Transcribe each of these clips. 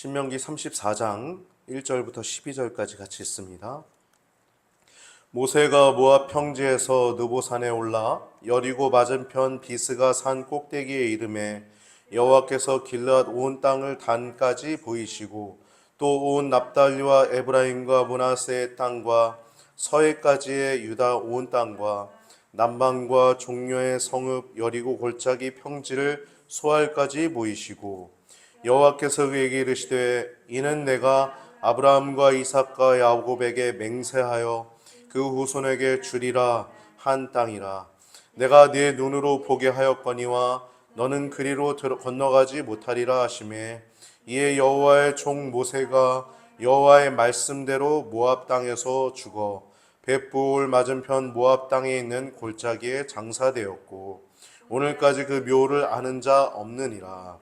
신명기 34장 1절부터 12절까지 같이 있습니다. 모세가 모압 평지에서 느보산에 올라 여리고 맞은편 비스가 산 꼭대기에 이르매 여호와께서 길앗 온 땅을 단까지 보이시고 또 온 납달리와 에브라임과 므낫세의 땅과 서해까지의 유다 온 땅과 남방과 종려의 성읍 여리고 골짜기 평지를 소알까지 보이시고 여호와께서 그에게 이르시되 이는 내가 아브라함과 이삭과 야곱에게 맹세하여 그 후손에게 주리라 한 땅이라. 내가 네 눈으로 보게 하였거니와 너는 그리로 건너가지 못하리라 하시매 이에 여호와의 종 모세가 여호와의 말씀대로 모압 땅에서 죽어 벳부올 맞은편 모압 땅에 있는 골짜기에 장사되었고 오늘까지 그 묘를 아는 자 없느니라.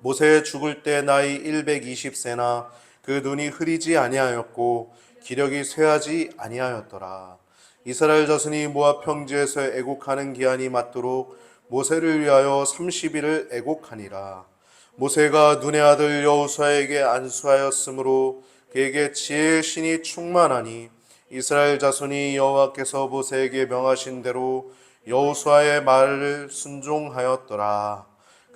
모세 죽을 때 나이 120세나 그 눈이 흐리지 아니하였고 기력이 쇠하지 아니하였더라. 이스라엘 자손이 모압 평지에서 애곡하는 기한이 맞도록 모세를 위하여 30일을 애곡하니라. 모세가 눈의 아들 여호수아에게 안수하였으므로 그에게 지혜의 신이 충만하니 이스라엘 자손이 여호와께서 모세에게 명하신 대로 여호수아의 말을 순종하였더라.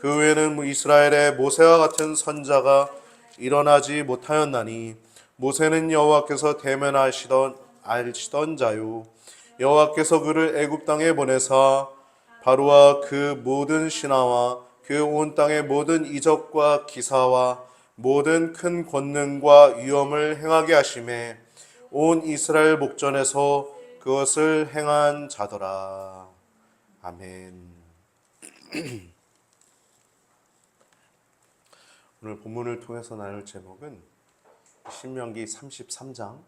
그 외에는 이스라엘의 모세와 같은 선자가 일어나지 못하였나니 모세는 여호와께서 대면하시던 알시던 자요 여호와께서 그를 애굽 땅에 보내사 바로와 그 모든 신하와 그 온 땅의 모든 이적과 기사와 모든 큰 권능과 위엄을 행하게 하심에 온 이스라엘 목전에서 그것을 행한 자더라. 아멘. 오늘 본문을 통해서 나눌 제목은 신명기 33장,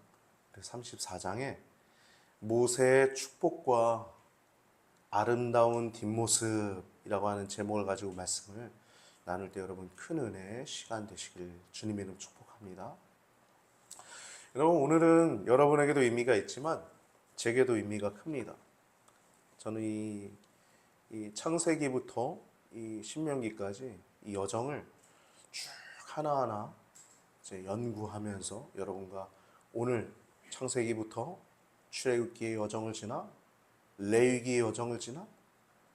34장에 모세의 축복과 아름다운 뒷모습이라고 하는 제목을 가지고 말씀을 나눌 때 여러분 큰 은혜의 시간 되시길 주님의 이름 축복합니다. 여러분 오늘은 여러분에게도 의미가 있지만 제게도 의미가 큽니다. 저는 이 창세기부터 이 신명기까지 이 여정을 쭉 하나하나 이제 연구하면서 여러분과 오늘 창세기부터 출애굽기의 여정을 지나 레위기의 여정을 지나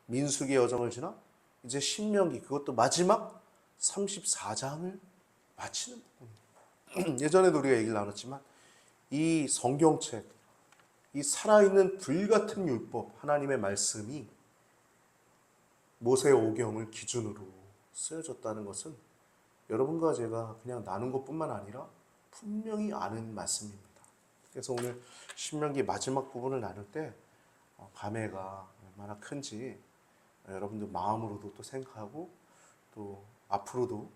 민수기의 여정을 지나 이제 신명기 그것도 마지막 34장을 마치는 부분입니다. 예전에도 우리가 얘기를 나눴지만 이 성경책, 이 살아있는 불같은 율법 하나님의 말씀이 모세 오경을 기준으로 쓰여졌다는 것은 여러분과 제가 그냥 나눈 것뿐만 아니라 분명히 아는 말씀입니다. 그래서 오늘 신명기 마지막 부분을 나눌 때 감회가 얼마나 큰지 여러분들 마음으로도 또 생각하고 또 앞으로도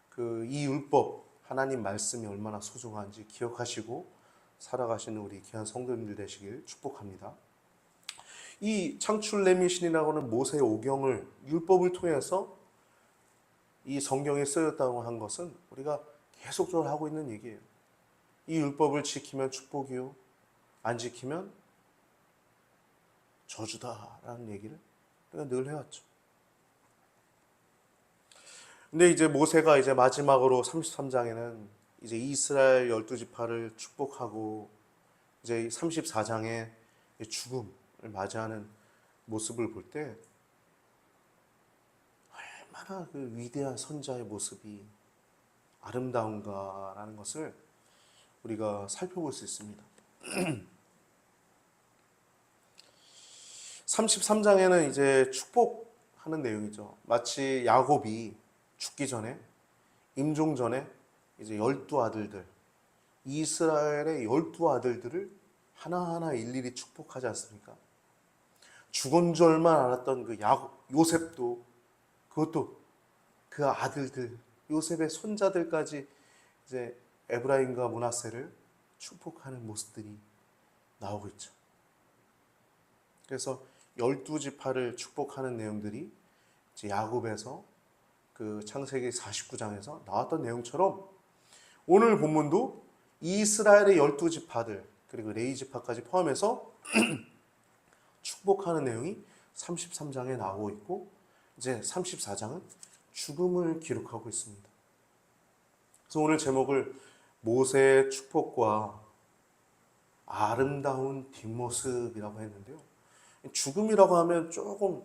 그 이 율법 하나님 말씀이 얼마나 소중한지 기억하시고 살아가시는 우리 귀한 성도님들 되시길 축복합니다. 이 창출 레미신이라고 하는 모세의 오경을 율법을 통해서 이 성경에 쓰였다고 한 것은 우리가 계속적으로 하고 있는 얘기예요. 이 율법을 지키면 축복이요, 안 지키면 저주다라는 얘기를 우리가 늘 해왔죠. 근데 이제 모세가 이제 마지막으로 33장에는 이제 이스라엘 12지파를 축복하고 이제 34장에 죽음을 맞이하는 모습을 볼 때 얼마나 그 위대한 선자의 모습이 아름다운가라는 것을 우리가 살펴볼 수 있습니다. 33장에는 이제 축복하는 내용이죠. 마치 야곱이 죽기 전에 임종 전에 이제 12아들들 이스라엘의 12아들들을 하나하나 일일이 축복하지 않습니까? 죽은 줄만 알았던 그 요셉도 그것도 그 아들들 요셉의 손자들까지 이제 에브라임과 므낫세를 축복하는 모습들이 나오고 있죠. 그래서 12지파를 축복하는 내용들이 이제 야곱에서 그 창세기 49장에서 나왔던 내용처럼 오늘 본문도 이스라엘의 12지파들 그리고 레위지파까지 포함해서 축복하는 내용이 33장에 나오고 있고 이제 34장은 죽음을 기록하고 있습니다. 그래서 오늘 제목을 모세의 축복과 아름다운 뒷모습이라고 했는데요. 죽음이라고 하면 조금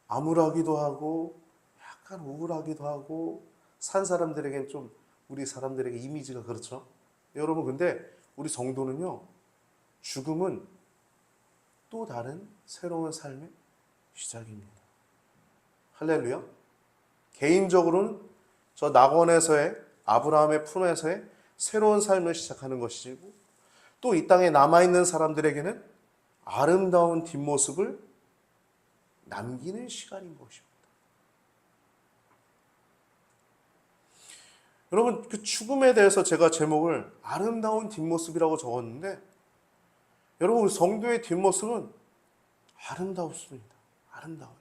암울하기도 하고 약간 우울하기도 하고 산 사람들에겐 좀 우리 사람들에게 이미지가 그렇죠. 여러분 근데 우리 성도는요, 죽음은 또 다른 새로운 삶의 시작입니다. 할렐루야. 개인적으로는 저 낙원에서의 아브라함의 품에서의 새로운 삶을 시작하는 것이고 또 이 땅에 남아있는 사람들에게는 아름다운 뒷모습을 남기는 시간인 것입니다. 여러분 그 죽음에 대해서 제가 제목을 아름다운 뒷모습이라고 적었는데 여러분 성도의 뒷모습은 아름다웠습니다. 아름다워요.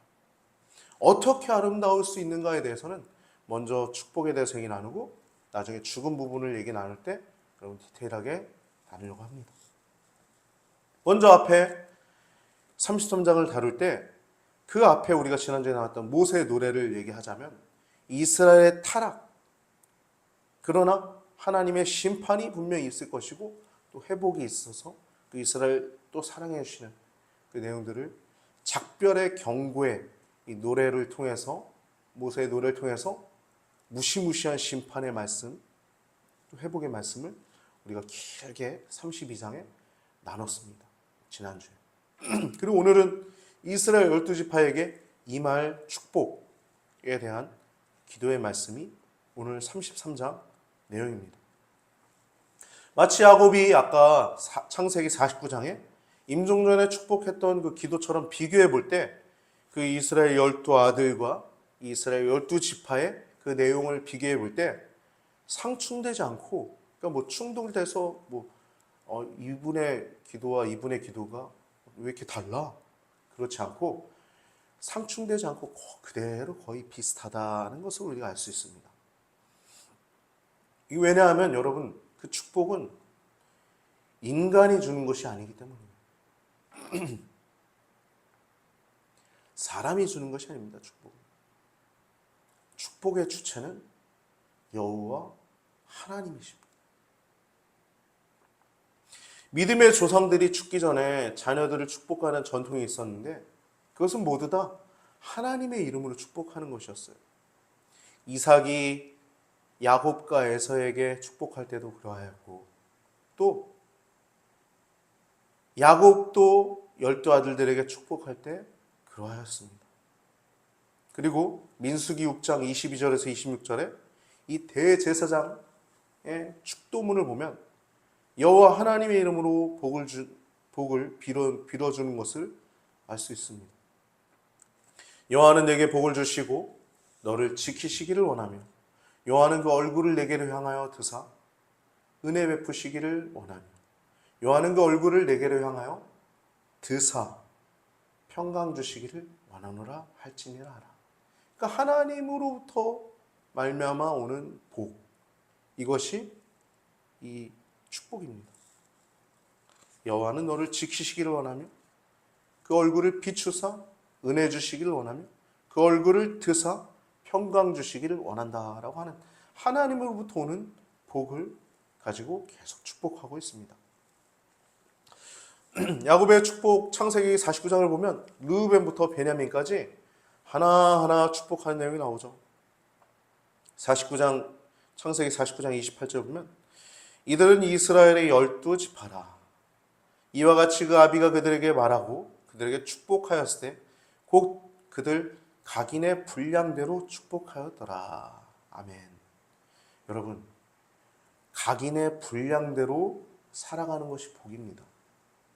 어떻게 아름다울 수 있는가에 대해서는 먼저 축복에 대해서 얘기 나누고 나중에 죽음 부분을 얘기 나눌 때 여러분 디테일하게 나누려고 합니다. 먼저 앞에 33장을 다룰 때 그 앞에 우리가 지난주에 나왔던 모세의 노래를 얘기하자면 이스라엘의 타락, 그러나 하나님의 심판이 분명히 있을 것이고 또 회복이 있어서 그 이스라엘 또 사랑해 주시는 그 내용들을 작별의 경고의 이 노래를 통해서, 모세의 노래를 통해서 무시무시한 심판의 말씀, 또 회복의 말씀을 우리가 길게 32장에 나눴습니다. 지난주에. 그리고 오늘은 이스라엘 12지파에게 임할 축복에 대한 기도의 말씀이 오늘 33장 내용입니다. 마치 야곱이 아까 창세기 49장에 임종전에 축복했던 그 기도처럼 비교해 볼 때 그 이스라엘 12아들과 이스라엘 12지파의 그 내용을 비교해 볼 때 상충되지 않고, 그러니까 뭐 충돌돼서 이분의 기도와 이분의 기도가 왜 이렇게 달라? 그렇지 않고 상충되지 않고 그대로 거의 비슷하다는 것을 우리가 알 수 있습니다. 왜냐하면 여러분 그 축복은 인간이 주는 것이 아니기 때문입니다. 사람이 주는 것이 아닙니다. 축복의 주체는 여호와 하나님이십니다. 믿음의 조상들이 죽기 전에 자녀들을 축복하는 전통이 있었는데 그것은 모두 다 하나님의 이름으로 축복하는 것이었어요. 이삭이 야곱과 에서에게 축복할 때도 그러하였고 또 야곱도 12아들들에게 축복할 때 그러하였습니다. 그리고 민수기 6장 22절에서 26절에 이 대제사장의 축도문을 보면 여호와 하나님의 이름으로 복을 빌어주는 것을 알 수 있습니다. 여호와는 내게 복을 주시고 너를 지키시기를 원하며 여호와는 그 얼굴을 내게로 향하여 드사 은혜 베푸시기를 원하며 여호와는 그 얼굴을 내게로 향하여 드사 평강 주시기를 원하노라 할지니라 하라. 그러니까 하나님으로부터 말미암아 오는 복, 이것이 이 축복입니다. 여호와는 너를 지키시기를 원하며 그 얼굴을 비추사 은혜 주시기를 원하며 그 얼굴을 드사 평강 주시기를 원한다라고 하는 하나님으로부터 오는 복을 가지고 계속 축복하고 있습니다. 야곱의 축복 창세기 49장을 보면 르우벤부터 베냐민까지 하나하나 축복하는 내용이 나오죠. 창세기 49장 28절 보면 이들은 이스라엘의 12지파라. 이와 같이 그 아비가 그들에게 말하고 그들에게 축복하였을 때 곧 그들 각인의 분량대로 축복하였더라. 아멘. 여러분, 각인의 분량대로 살아가는 것이 복입니다.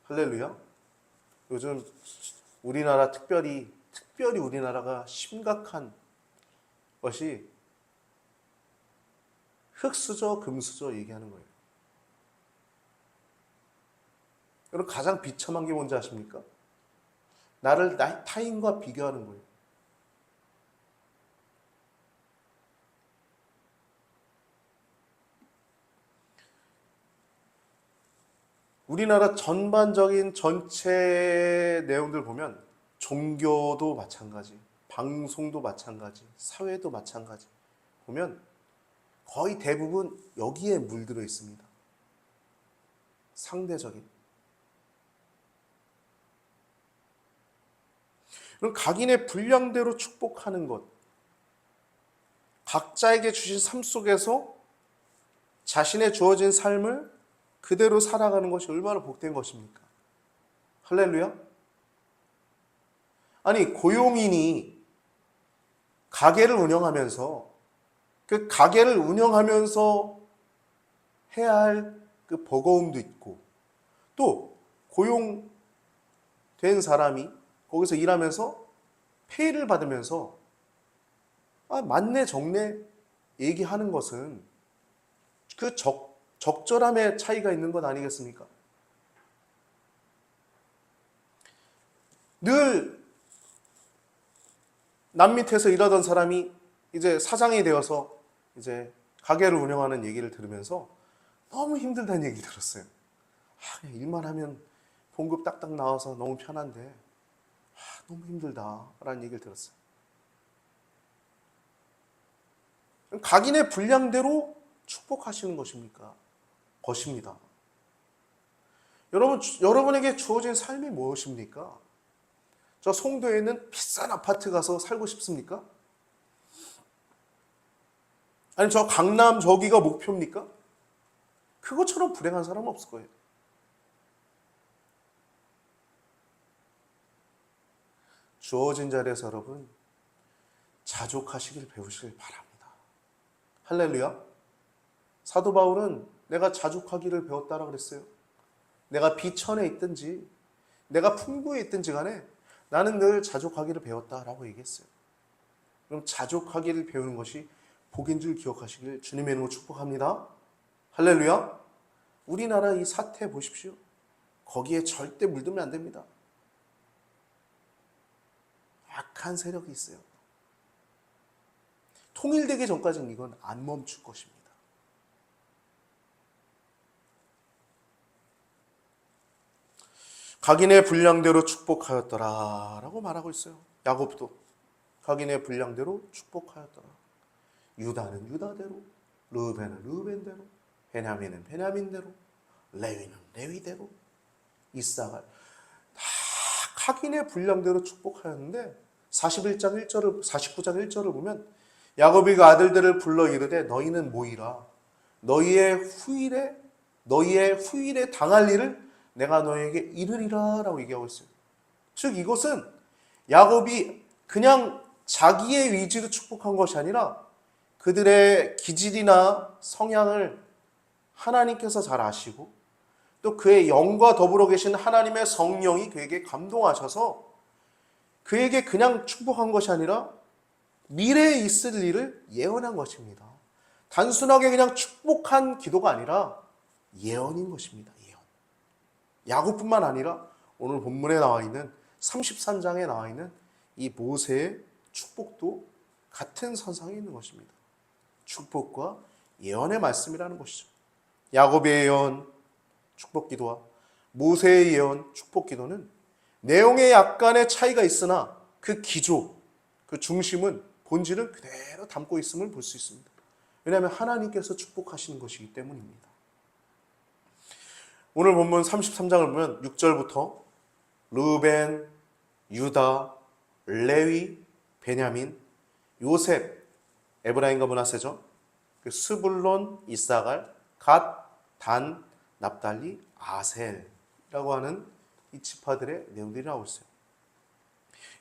할렐루야. 요즘 우리나라 특별히 우리나라가 심각한 것이 흙수저, 금수저 얘기하는 거예요. 여러분 가장 비참한 게 뭔지 아십니까? 나를 타인과 비교하는 거예요. 우리나라 전반적인 전체 내용들 보면 종교도 마찬가지, 방송도 마찬가지, 사회도 마찬가지 보면 거의 대부분 여기에 물들어 있습니다. 상대적인. 그럼 각인의 분량대로 축복하는 것, 각자에게 주신 삶 속에서 자신의 주어진 삶을 그대로 살아가는 것이 얼마나 복된 것입니까? 할렐루야. 아니, 고용인이 가게를 운영하면서 그 가게를 운영하면서 해야 할 그 버거움도 있고, 또 고용된 사람이 거기서 일하면서 페이를 받으면서 맞네 정네 얘기하는 것은 그 적절함의 차이가 있는 것 아니겠습니까? 늘 남 밑에서 일하던 사람이 이제 사장이 되어서 이제 가게를 운영하는 얘기를 들으면서 너무 힘들다는 얘기 들었어요. 그냥 일만 하면 봉급 딱딱 나와서 너무 편한데 너무 힘들다라는 얘기를 들었어요. 각인의 분량대로 축복하시는 것입니다. 여러분에게 주어진 삶이 무엇입니까? 저 송도에 있는 비싼 아파트 가서 살고 싶습니까? 아니 저 강남 저기가 목표입니까? 그것처럼 불행한 사람은 없을 거예요. 주어진 자리에서 여러분 자족하시길 배우시길 바랍니다. 할렐루야. 사도 바울은 내가 자족하기를 배웠다라고 그랬어요. 내가 비천에 있든지 내가 풍부에 있든지 간에 나는 늘 자족하기를 배웠다라고 얘기했어요. 그럼 자족하기를 배우는 것이 복인 줄 기억하시길 주님의 이름으로 축복합니다. 할렐루야. 우리나라 이 사태 보십시오. 거기에 절대 물들면 안 됩니다. 악한 세력이 있어요. 통일되기 전까지는 이건 안 멈출 것입니다. 각인의 분량대로 축복하였더라 라고 말하고 있어요. 야곱도 각인의 분량대로 축복하였더라. 유다는 유다대로, 르우벤은 르우벤대로, 베냐민은 베냐민대로, 레위는 레위대로, 이사갈 다 각인의 분량대로 축복하였는데 41장 1절을 49장 1절을 보면 야곱이 그 아들들을 불러 이르되 너희는 모이라 너희의 후일에 당할 일을 내가 너에게 이르리라 라고 얘기하고 있어요. 즉 이것은 야곱이 그냥 자기의 위지로 축복한 것이 아니라 그들의 기질이나 성향을 하나님께서 잘 아시고 또 그의 영과 더불어 계신 하나님의 성령이 그에게 감동하셔서 그에게 그냥 축복한 것이 아니라 미래에 있을 일을 예언한 것입니다. 단순하게 그냥 축복한 기도가 아니라 예언인 것입니다. 예언. 야곱뿐만 아니라 오늘 본문에 나와 있는 33장에 나와 있는 이 모세의 축복도 같은 선상에 있는 것입니다. 축복과 예언의 말씀이라는 것이죠. 야곱의 예언, 축복기도와 모세의 예언, 축복기도는 내용에 약간의 차이가 있으나 그 기조, 그 중심은 본질을 그대로 담고 있음을 볼 수 있습니다. 왜냐하면 하나님께서 축복하시는 것이기 때문입니다. 오늘 본문 33장을 보면 6절부터 르우벤, 유다, 레위, 베냐민, 요셉, 에브라임과 므낫세죠. 스불론, 이사갈, 갓, 단, 납달리, 아셀이라고 하는 이 지파들의 내용들이 나오고 있어요.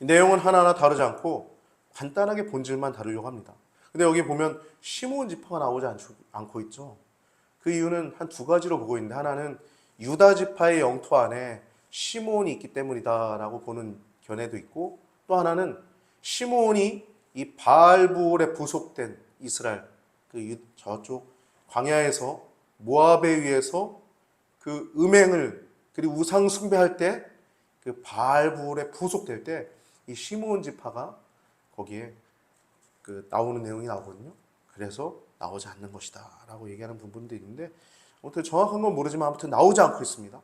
이 내용은 하나하나 다루지 않고 간단하게 본질만 다루려고 합니다. 근데 여기 보면 시므온 지파가 나오지 않고 있죠. 그 이유는 한 두 가지로 보고 있는데 하나는 유다 지파의 영토 안에 시므온이 있기 때문이다라고 보는 견해도 있고 또 하나는 시므온이 이 바알부올에 부속된 이스라엘 저쪽 광야에서 모압에 의해서 그 음행을 그리고 우상 숭배할 때 그 바알부올에 부속될 때 이 시므온 지파가 거기에 그 나오는 내용이 나오거든요. 그래서 나오지 않는 것이다 라고 얘기하는 부분도 있는데 아무튼 정확한 건 모르지만 아무튼 나오지 않고 있습니다.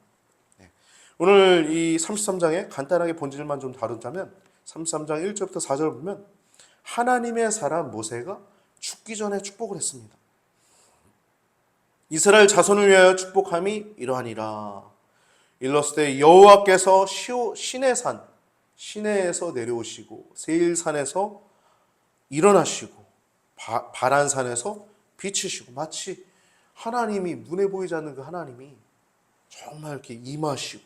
네. 오늘 이 33장에 간단하게 본질만 좀 다루자면 33장 1절부터 4절 보면 하나님의 사람 모세가 죽기 전에 축복을 했습니다. 이스라엘 자손을 위하여 축복함이 이러하니라. 일렀을 여호와께서 시내 산 시내에서 내려오시고 세일산에서 일어나시고 바란산에서 비치시고, 마치 하나님이 눈에 보이지 않는 그 하나님이 정말 이렇게 임하시고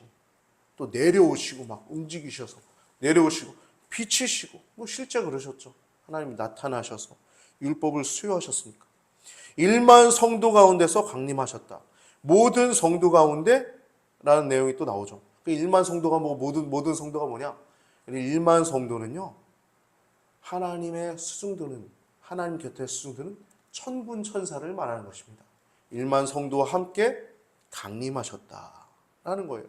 또 내려오시고 막 움직이셔서 내려오시고 비치시고, 뭐 실제 그러셨죠. 하나님이 나타나셔서 율법을 수여하셨으니까. 1만 성도 가운데서 강림하셨다. 모든 성도 가운데 라는 내용이 또 나오죠. 그 1만 성도가 뭐 모든 성도가 뭐냐? 1만 성도는요, 하나님의 수중드는, 하나님 곁에 수중드는 천군 천사를 말하는 것입니다. 1만 성도와 함께 강림하셨다라는 거예요.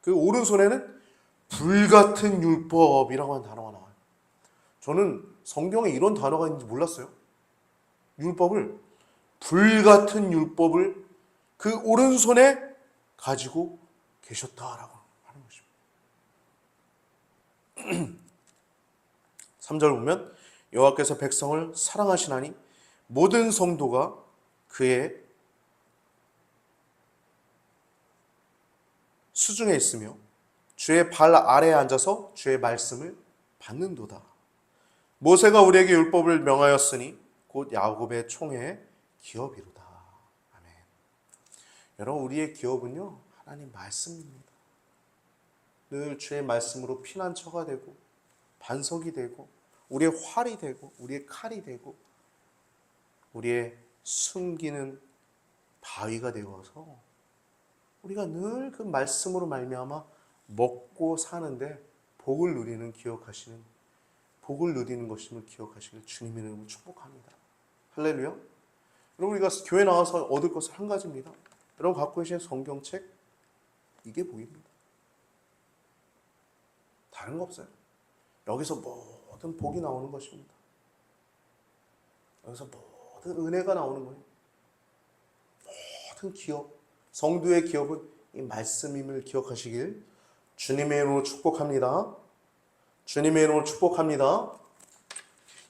그 오른손에는 불같은 율법이라고 하는 단어가 나와요. 저는 성경에 이런 단어가 있는지 몰랐어요. 율법을, 불같은 율법을 그 오른손에 가지고 계셨다라고 하는 것입니다. 3절 보면 여호와께서 백성을 사랑하시나니 모든 성도가 그의 수중에 있으며 주의 발 아래에 앉아서 주의 말씀을 받는도다. 모세가 우리에게 율법을 명하였으니 곧 야곱의 총회의 기업이로다. 아멘. 여러분, 우리의 기업은요, 하나님 말씀입니다. 늘 주의 말씀으로 피난처가 되고 반석이 되고 우리의 활이 되고 우리의 칼이 되고 우리의 숨기는 바위가 되어서 우리가 늘 그 말씀으로 말미암아 먹고 사는데 복을 누리는 것임을 기억하시길 주님의 이름으로 축복합니다. 할렐루야. 여러분, 우리가 교회 나와서 얻을 것은 한 가지입니다. 여러분 갖고 계신 성경책, 이게 복입니다. 다른 거 없어요. 여기서 모든 복이 나오는 것입니다. 여기서 모든 은혜가 나오는 거예요. 모든 기업, 성도의 기업은 이 말씀임을 기억하시길 주님의 이름으로 축복합니다. 주님의 이름으로 축복합니다.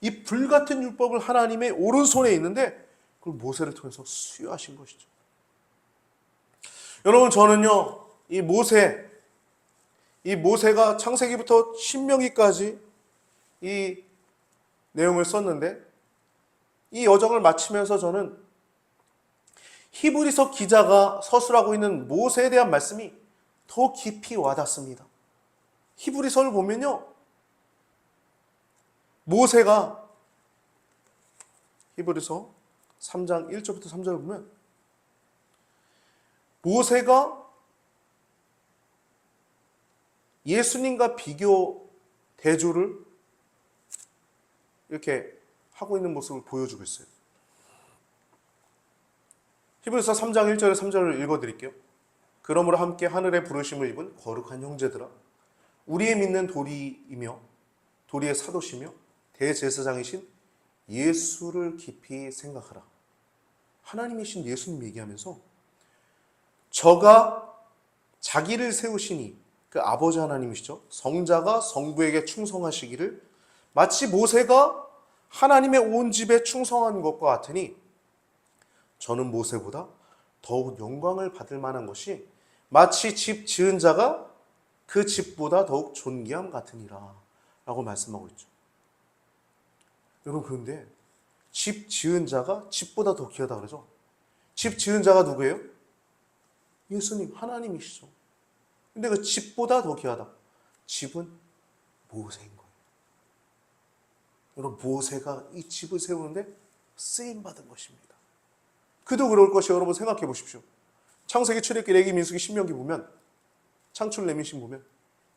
이 불같은 율법을 하나님의 오른손에 있는데 그걸 모세를 통해서 수여하신 것이죠. 여러분, 저는요, 이 모세가 창세기부터 신명기까지 이 내용을 썼는데, 이 여정을 마치면서 저는 히브리서 기자가 서술하고 있는 모세에 대한 말씀이 더 깊이 와닿습니다. 히브리서를 보면요, 모세가 히브리서 3장 1절부터 3절을 보면 모세가 예수님과 비교 대조를 이렇게 하고 있는 모습을 보여주고 있어요. 히브리서 3장 1절에 3절을 읽어드릴게요. 그러므로 함께 하늘의 부르심을 입은 거룩한 형제들아, 우리의 믿는 도리이며 도리의 사도시며 대제사장이신 예수를 깊이 생각하라. 하나님이신 예수님 얘기하면서 저가 자기를 세우시니, 그 아버지 하나님이시죠, 성자가 성부에게 충성하시기를 마치 모세가 하나님의 온 집에 충성한 것과 같으니 저는 모세보다 더욱 영광을 받을 만한 것이 마치 집 지은 자가 그 집보다 더욱 존귀함 같으니라 라고 말씀하고 있죠. 여러분, 그런데 집 지은 자가 집보다 더 귀하다 그러죠. 집 지은 자가 누구예요? 예수님, 하나님이시죠. 근데 그 집보다 더 귀하다. 집은 모세인 거예요. 여러분, 모세가 이 집을 세우는데 쓰임받은 것입니다. 그도 그럴 것이, 여러분 생각해 보십시오. 창세기, 출애굽기, 레위기, 민수기, 신명기 보면, 창출, 레위신 보면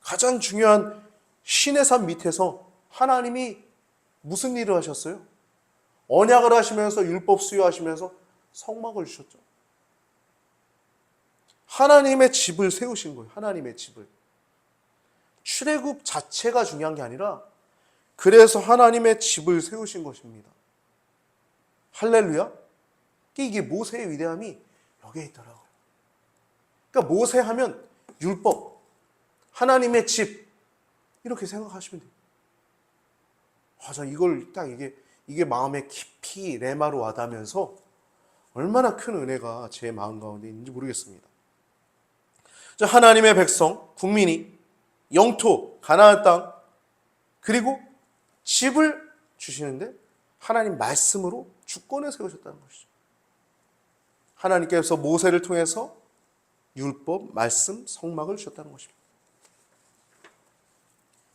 가장 중요한 시내산 밑에서 하나님이 무슨 일을 하셨어요? 언약을 하시면서 율법 수여하시면서 성막을 주셨죠. 하나님의 집을 세우신 거예요. 하나님의 집을. 출애굽 자체가 중요한 게 아니라 그래서 하나님의 집을 세우신 것입니다. 할렐루야. 이게 모세의 위대함이 여기에 있더라고요. 그러니까 모세 하면 율법, 하나님의 집, 이렇게 생각하시면 돼요. 저 이걸 딱 이게 마음에 깊이 레마로 와닿으면서 얼마나 큰 은혜가 제 마음 가운데 있는지 모르겠습니다. 자, 하나님의 백성, 국민이 영토, 가나안 땅, 그리고 집을 주시는데 하나님 말씀으로 주권을 세우셨다는 것이죠. 하나님께서 모세를 통해서 율법, 말씀, 성막을 주셨다는 것입니다.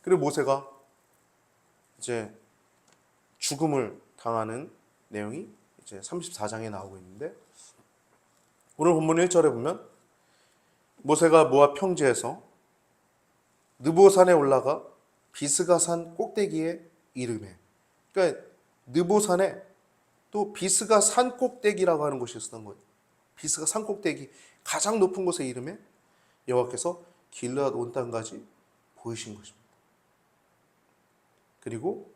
그리고 모세가 이제 죽음을 당하는 내용이 이제 34장에 나오고 있는데, 오늘 본문 1절에 보면 모세가 모압 평지에서 느보산에 올라가 비스가산 꼭대기에 이르매, 그러니까 느보산에 또 비스가 산 꼭대기라고 하는 곳이 있었던 거예요. 비스가 산 꼭대기 가장 높은 곳에 이르매 여호와께서 길르앗 온 땅까지 보이신 것입니다. 그리고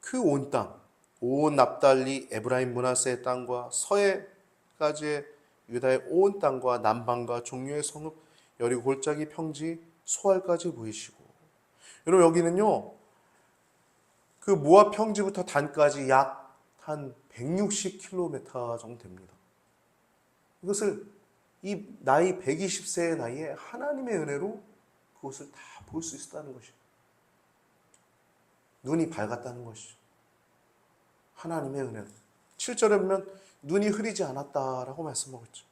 그 온 땅, 온 납달리, 에브라임, 므낫세의 땅과 서해까지의 유다의 온 땅과 남방과 종류의 성읍, 여리고 골짜기 평지, 소알까지 보이시고, 여러분 여기는요 그 모압 평지부터 단까지 약 한 160km 정도 됩니다. 이것을 이 나이 120세의 나이에 하나님의 은혜로 그것을 다 볼 수 있었다는 것이에요. 눈이 밝았다는 것이죠. 하나님의 은혜로. 7절에 보면 눈이 흐리지 않았다라고 말씀하고 있죠.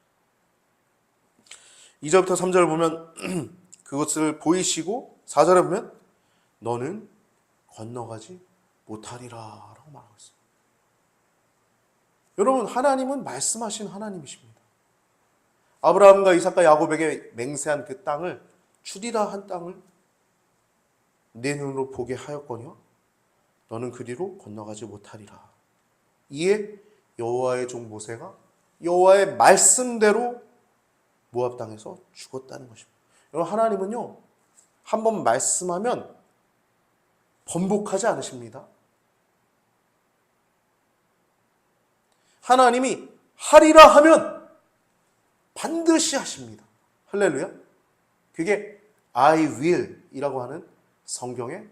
2절부터 3절 보면 그것을 보이시고, 4절에 보면 너는 건너가지 못하리라 라고 말하고 있어요. 여러분, 하나님은 말씀하신 하나님이십니다. 아브라함과 이삭과 야곱에게 맹세한 그 땅을, 주리라 한 땅을 내 눈으로 보게 하였거니와 너는 그리로 건너가지 못하리라. 이에 여호와의 종 모세가 여호와의 말씀대로 모압 땅에서 죽었다는 것입니다. 여러분, 하나님은요 한번 말씀하면 번복하지 않으십니다. 하나님이 하리라 하면 반드시 하십니다. 할렐루야. 그게 I will 이라고 하는 성경에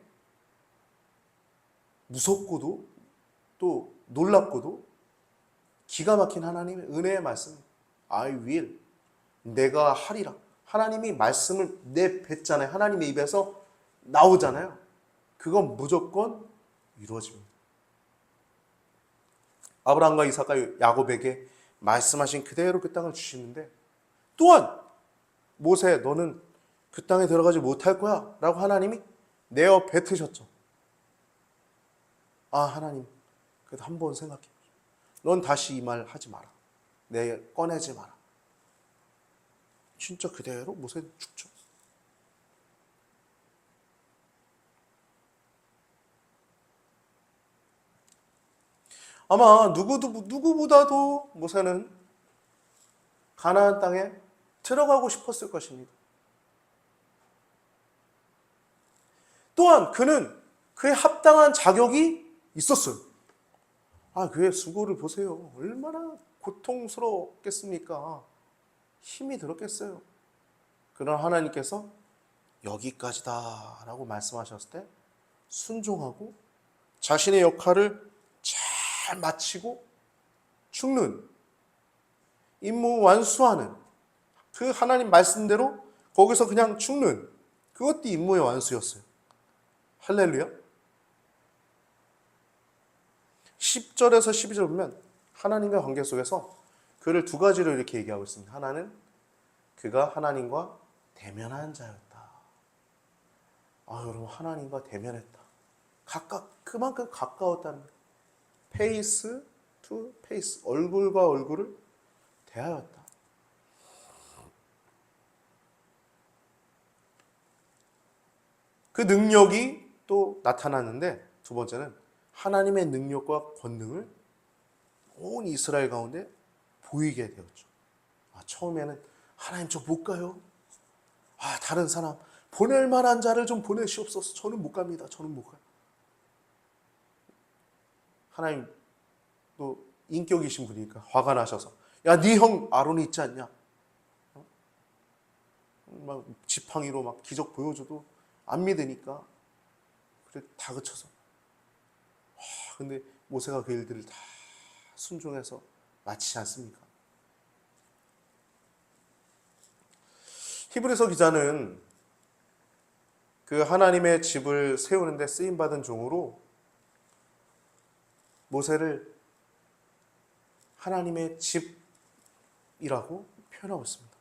무섭고도 또 놀랍고도 기가 막힌 하나님의 은혜의 말씀, I will, 내가 하리라. 하나님이 말씀을 내뱉잖아요. 하나님의 입에서 나오잖아요. 그건 무조건 이루어집니다. 아브라함과 이삭과 야곱에게 말씀하신 그대로 그 땅을 주시는데, 또한 모세 너는 그 땅에 들어가지 못할 거야 라고 하나님이 내어 뱉으셨죠. 아, 하나님 그래도 한번 생각해. 넌 다시 이 말 하지 마라. 내 꺼내지 마라. 진짜 그대로 모세는 죽죠. 아마 누구보다도 모세는 가나안 땅에 들어가고 싶었을 것입니다. 또한 그는 그에 합당한 자격이 있었어요. 아, 그의 수고를 보세요. 얼마나 고통스럽겠습니까? 힘이 들었겠어요. 그러나 하나님께서 여기까지다 라고 말씀하셨을 때 순종하고 자신의 역할을 잘 마치고 죽는, 임무 완수하는, 그 하나님 말씀대로 거기서 그냥 죽는, 그것도 임무의 완수였어요. 할렐루야. 10절에서 12절 보면 하나님과 관계 속에서 그를 두 가지로 이렇게 얘기하고 있습니다. 하나는 그가 하나님과 대면한 자였다. 아, 여러분, 하나님과 대면했다. 그만큼 가까웠다는 거예요. 페이스 투 페이스, 얼굴과 얼굴을 대하였다. 그 능력이 또 나타났는데, 두 번째는 하나님의 능력과 권능을 온 이스라엘 가운데 보이게 되었죠. 처음에는 하나님 저 못 가요. 다른 사람 보낼 만한 자를 좀 보내시옵소서. 저는 못 갑니다. 저는 못 가요. 하나님 또 인격이신 분이니까 화가 나셔서, 야, 네 형 아론이 있지 않냐? 막 지팡이로 막 기적 보여줘도 안 믿으니까 그래 다그쳐서. 근데 모세가 그 일들을 다 순종해서 맞지 않습니까? 히브리서 기자는 그 하나님의 집을 세우는데 쓰임받은 종으로 모세를 하나님의 집이라고 표현하고 있습니다.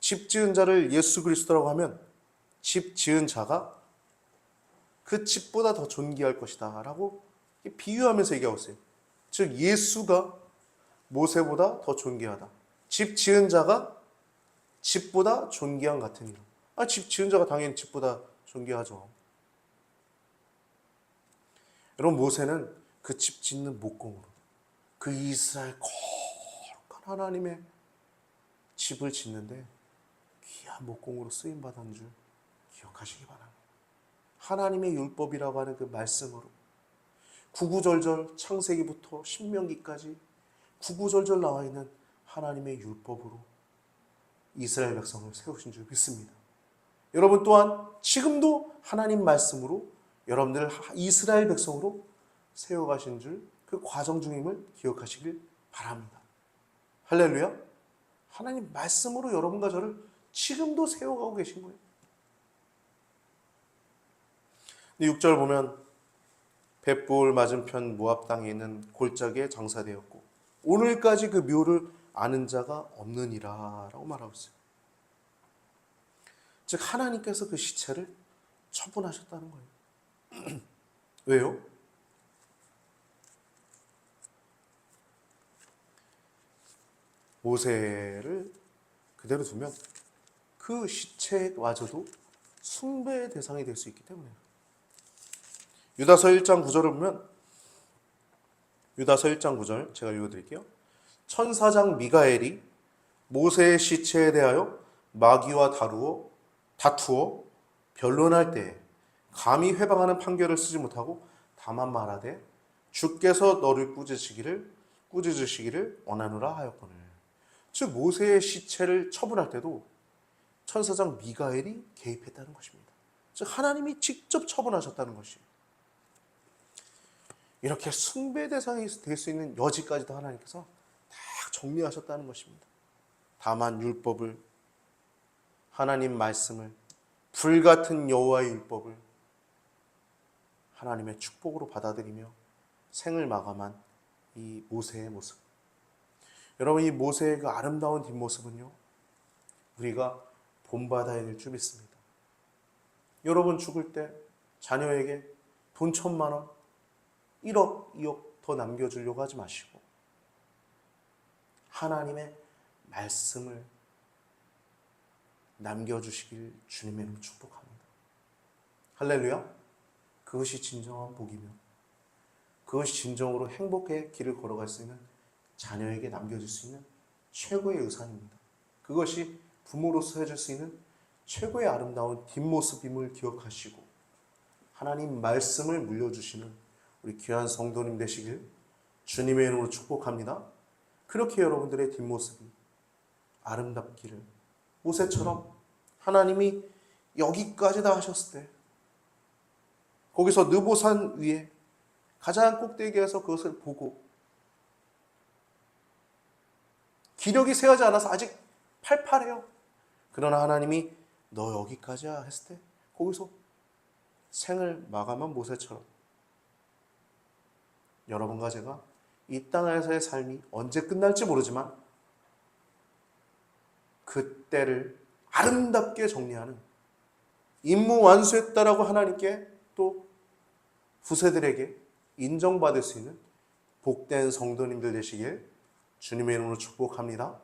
집 지은 자를 예수 그리스도라고 하면 집 지은 자가 그 집보다 더 존귀할 것이다 라고 비유하면서 얘기하고 있어요. 즉 예수가 모세보다 더 존귀하다. 집 지은 자가 집보다 존귀한 같으니라. 집 지은 자가 당연히 집보다 존귀하죠. 여러분, 모세는 그 집 짓는 목공으로 그 이스라엘 거룩한 하나님의 집을 짓는데 귀한 목공으로 쓰임받은 줄 기억하시기 바랍니다. 하나님의 율법이라고 하는 그 말씀으로 구구절절 창세기부터 신명기까지 구구절절 나와 있는 하나님의 율법으로 이스라엘 백성을 세우신 줄 믿습니다. 여러분 또한 지금도 하나님 말씀으로 여러분들을 이스라엘 백성으로 세워가신 줄 그 과정 중임을 기억하시길 바랍니다. 할렐루야. 하나님 말씀으로 여러분과 저를 지금도 세워가고 계신 거예요. 6절 보면 벳볼 맞은편 모압 땅에 있는 골짜기에 장사되었고 오늘까지 그 묘를 아는 자가 없느니라 라고 말하고 있어요. 즉 하나님께서 그 시체를 처분하셨다는 거예요. 왜요? 모세를 그대로 두면 그 시체마저도 숭배의 대상이 될 수 있기 때문에. 유다서 1장 9절을 보면 유다서 1장 9절 제가 읽어드릴게요. 천사장 미가엘이 모세의 시체에 대하여 마귀와 다투어 변론할 때에 감히 회방하는 판결을 쓰지 못하고 다만 말하되 주께서 너를 꾸짖으시기를 원하노라 하였거늘. 즉 모세의 시체를 처분할 때도 천사장 미가엘이 개입했다는 것입니다. 즉 하나님이 직접 처분하셨다는 것이에요. 이렇게 숭배 대상이 될 수 있는 여지까지도 하나님께서 다 정리하셨다는 것입니다. 다만 율법을, 하나님 말씀을, 불같은 여호와의 율법을 하나님의 축복으로 받아들이며 생을 마감한 이 모세의 모습. 여러분, 이 모세의 그 아름다운 뒷모습은요, 우리가 본받아야 될 줄 믿습니다. 여러분 죽을 때 자녀에게 돈 1,000만 원, 1억, 2억 더 남겨주려고 하지 마시고 하나님의 말씀을 남겨주시길 주님의 이름으로 축복합니다. 할렐루야. 그것이 진정한 복이며 그것이 진정으로 행복의 길을 걸어갈 수 있는 자녀에게 남겨줄 수 있는 최고의 의상입니다. 그것이 부모로서 해줄 수 있는 최고의 아름다운 뒷모습임을 기억하시고 하나님 말씀을 물려주시는 우리 귀한 성도님 되시길 주님의 이름으로 축복합니다. 그렇게 여러분들의 뒷모습이 아름답기를 모세처럼 하나님이 여기까지 다 하셨을 때 거기서 느보산 위에 가장 꼭대기에서 그것을 보고 기력이 쇠하지 않아서 아직 팔팔해요. 그러나 하나님이 너 여기까지야 했을 때 거기서 생을 마감한 모세처럼 여러분과 제가 이 땅에서의 삶이 언제 끝날지 모르지만 그때를 아름답게 정리하는 임무 완수했다라고 하나님께 또 후세들에게 인정받을 수 있는 복된 성도님들 되시길 주님의 이름으로 축복합니다.